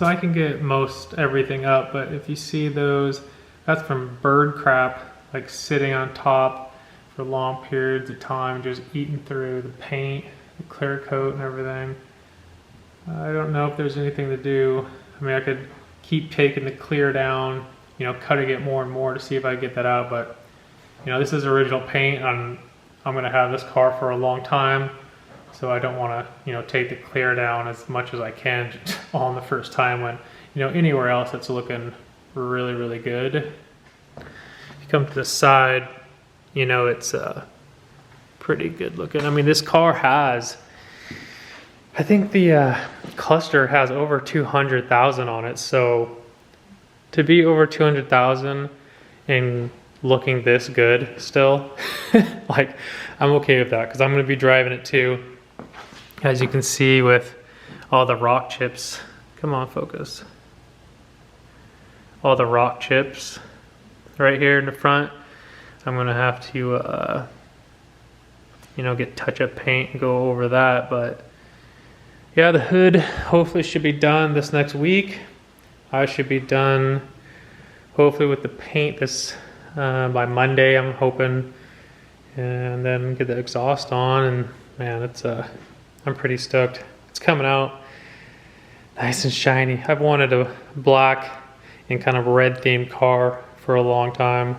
So I can get most everything up, but if you see those, that's from bird crap, like sitting on top for long periods of time, just eating through the paint, the clear coat and everything. I don't know if there's anything to do. I mean, I could keep taking the clear down, you know, cutting it more and more to see if I get that out, but you know, this is original paint. I'm gonna have this car for a long time, so I don't wanna, you know, take the clear down as much as I can all on the first time when, you know, anywhere else it's looking really, really good. If you come to the side, you know, it's pretty good looking. I mean, this car has, I think the cluster has over 200,000 on it. So to be over 200,000 and looking this good still, like, I'm okay with that because I'm going to be driving it too. As you can see with all the rock chips. Come on, focus. All the rock chips right here in the front. I'm gonna have to, you know, get touch-up paint and go over that. But yeah, the hood hopefully should be done this next week. I should be done hopefully with the paint this by Monday, I'm hoping, and then get the exhaust on. And man, it's I'm pretty stoked. It's coming out nice and shiny. I've wanted a black and kind of red themed car for a long time.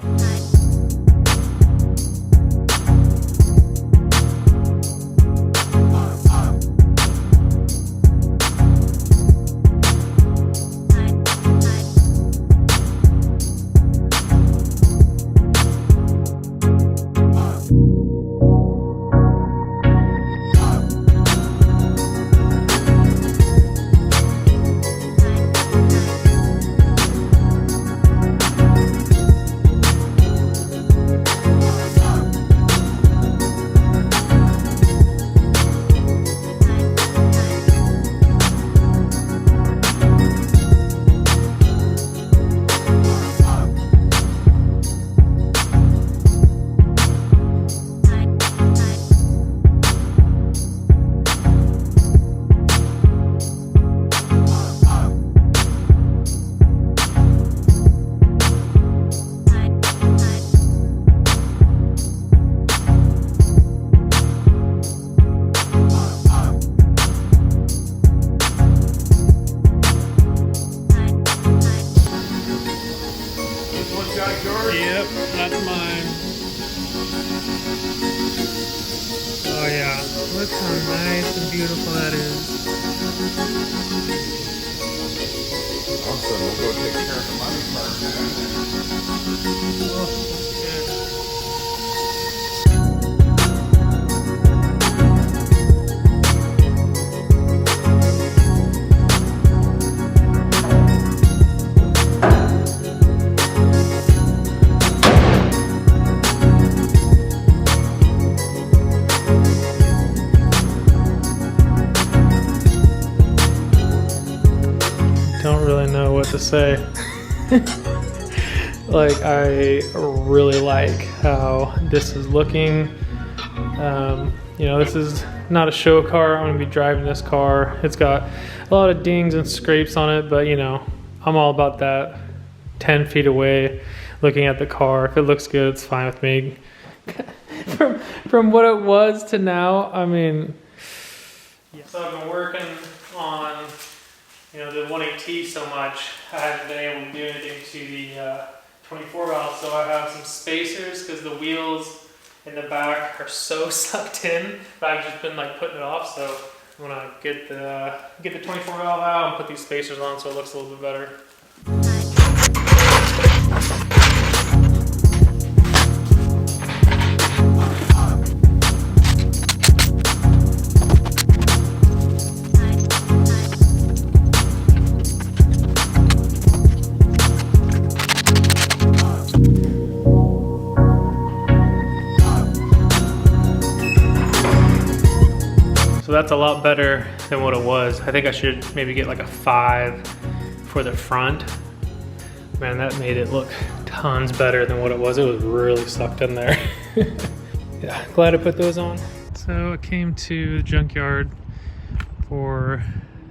Yep, that's mine. Oh yeah, look how nice and beautiful that is. Awesome, we'll go take care of the money part, man. Oh, good. Don't really know what to say. Like, I really like how this is looking. You know, this is not a show car. I'm gonna be driving this car. It's got a lot of dings and scrapes on it, but you know, I'm all about that. 10 feet away, looking at the car. If it looks good, it's fine with me. From what it was to now, I mean, yeah. So I've been working on, you know, the 180 so much, I haven't been able to do anything to the 24 valve. So I have some spacers because the wheels in the back are so sucked in, but I've just been like putting it off. So I'm gonna get the 24 valve out and put these spacers on so it looks a little bit better. So that's a lot better than what it was. I think I should maybe get like a 5 for the front. Man, that made it look tons better than what it was. It was really sucked in there. Yeah, glad I put those on. So I came to the junkyard for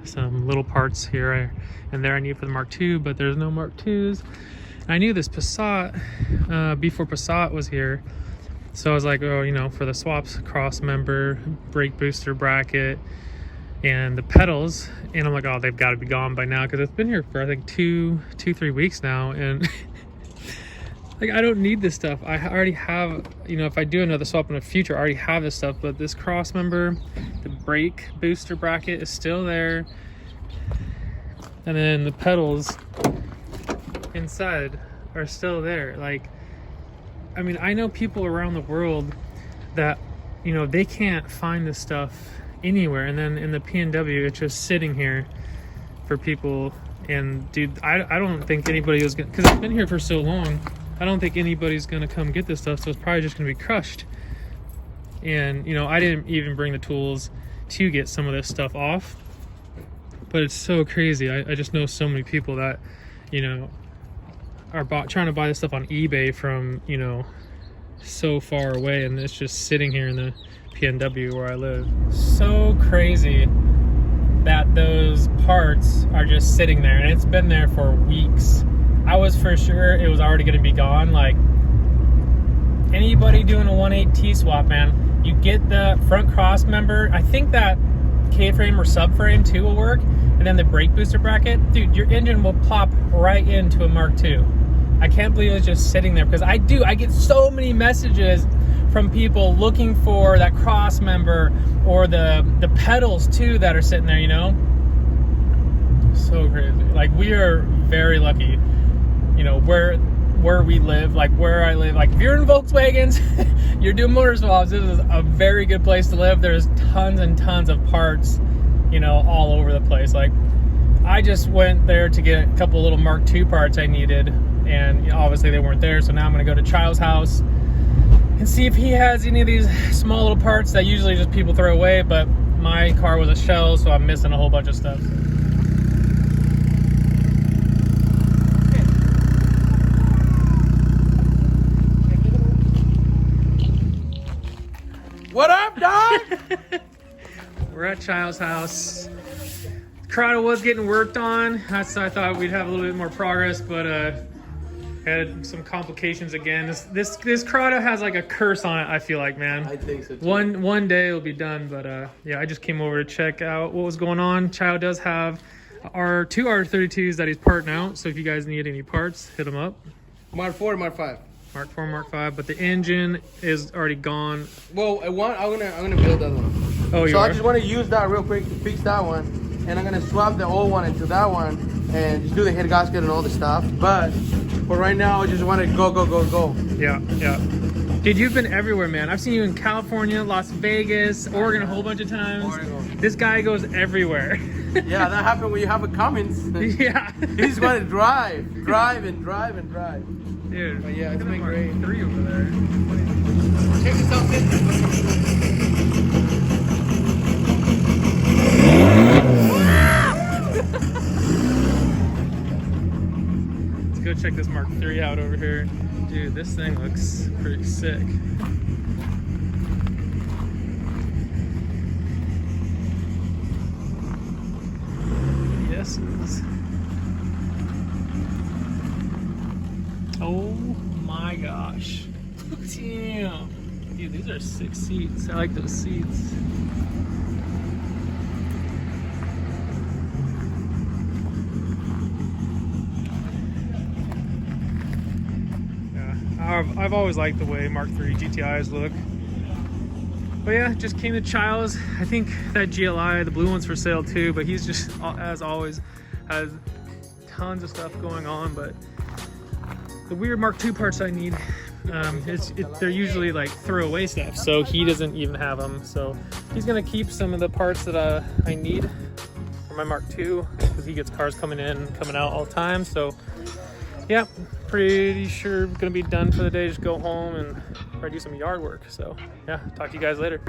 some little parts here and there I need for the Mark II, but there's no Mark IIs. And I knew this Passat before Passat was here, so I was like, oh, you know, for the swaps, cross member, brake booster bracket, and the pedals. And I'm like, oh, they've got to be gone by now, because it's been here for I think 3 weeks now, and like, I don't need this stuff. I already have, you know, if I do another swap in the future, I already have this stuff. But this cross member, the brake booster bracket is still there, and then the pedals inside are still there. Like, I mean, I know people around the world that, you know, they can't find this stuff anywhere, and then in the PNW it's just sitting here for people. And dude, I don't think anybody was gonna, because it's been here for so long, I don't think anybody's gonna come get this stuff, so it's probably just gonna be crushed. And you know, I didn't even bring the tools to get some of this stuff off, but it's so crazy. I just know so many people that, you know, are trying to buy this stuff on eBay from, you know, so far away, and it's just sitting here in the PNW where I live. So crazy that those parts are just sitting there, and it's been there for weeks. I was for sure it was already going to be gone. Like, anybody doing a 1.8 T-swap, man, you get the front cross member. I think that K-frame or subframe too will work, and then the brake booster bracket. Dude, your engine will plop right into a Mark II. I can't believe it's just sitting there, because I get so many messages from people looking for that cross member or the pedals too that are sitting there, you know? So crazy. Like, we are very lucky, you know, where we live, like where I live. Like, if you're in Volkswagens, you're doing motor swaps, this is a very good place to live. There's tons and tons of parts, you know, all over the place. Like, I just went there to get a couple little Mark II parts I needed, and you know, obviously they weren't there, so now I'm gonna go to Chayo's house and see if he has any of these small little parts that usually just people throw away. But my car was a shell, so I'm missing a whole bunch of stuff. What up, dog? We're at Chayo's house. Corrado was getting worked on. I thought we'd have a little bit more progress, but had some complications again. This Corrado has like a curse on it, I feel like, man. I think so too. One day it'll be done, but yeah, I just came over to check out what was going on. Chayo does have our two R32s that he's parting out, so if you guys need any parts, hit him up. Mark 4, Mark 5. Mark 4, Mark 5, but the engine is already gone. Well, I'm gonna build that one. Oh, you so are? I just want to use that real quick to fix that one, and I'm gonna swap the old one into that one and just do the head gasket and all the stuff. But for right now, I just want to go. Yeah. Dude, you've been everywhere, man. I've seen you in California, Las Vegas, Oregon a whole bunch of times. Oregon. This guy goes everywhere. Yeah, that happened when you have a Cummins. Yeah. You just want to drive. Dude, But yeah, it's been Mark great. 3 over there. Check this out, Let's go check this Mark 3 out over here. Dude, this thing looks pretty sick. Yes, it is. Oh my gosh. Damn. Dude, these are 6 seats. I like those seats. Yeah, I've always liked the way Mark III GTIs look. But yeah, just came to Chayo's. I think that GLI, the blue one's for sale too, but he's just, as always, has tons of stuff going on. But the weird Mark II parts I need, they're usually like throwaway stuff, so he doesn't even have them. So he's gonna keep some of the parts that I need for my Mark II, because he gets cars coming in and coming out all the time. So yeah, pretty sure I'm gonna be done for the day. Just go home and probably do some yard work. So yeah, talk to you guys later.